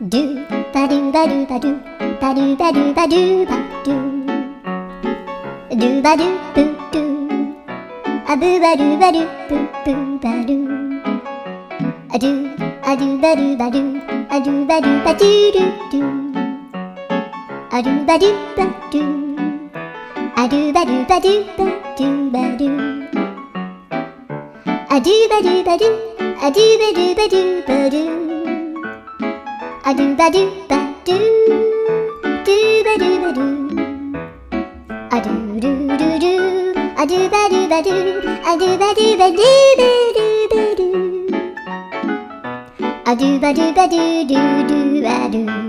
ドゥバドゥバドゥバドゥバドゥバドゥバドゥバドゥドゥバドゥブドゥアブバドゥバドゥブブバドゥアドゥアドゥバドゥバドゥアドゥバドゥバドゥドゥドゥアドゥバドゥバドゥアドゥバドゥバドゥバドゥバドゥアドゥバドゥバドゥアドゥバドゥバドゥバドゥアドゥバドゥバドゥドゥバドゥバドゥアドゥルルルアドゥバドゥバドゥアドゥバドゥバドゥバドゥバドゥアドゥバドゥバドゥドゥドゥバドゥ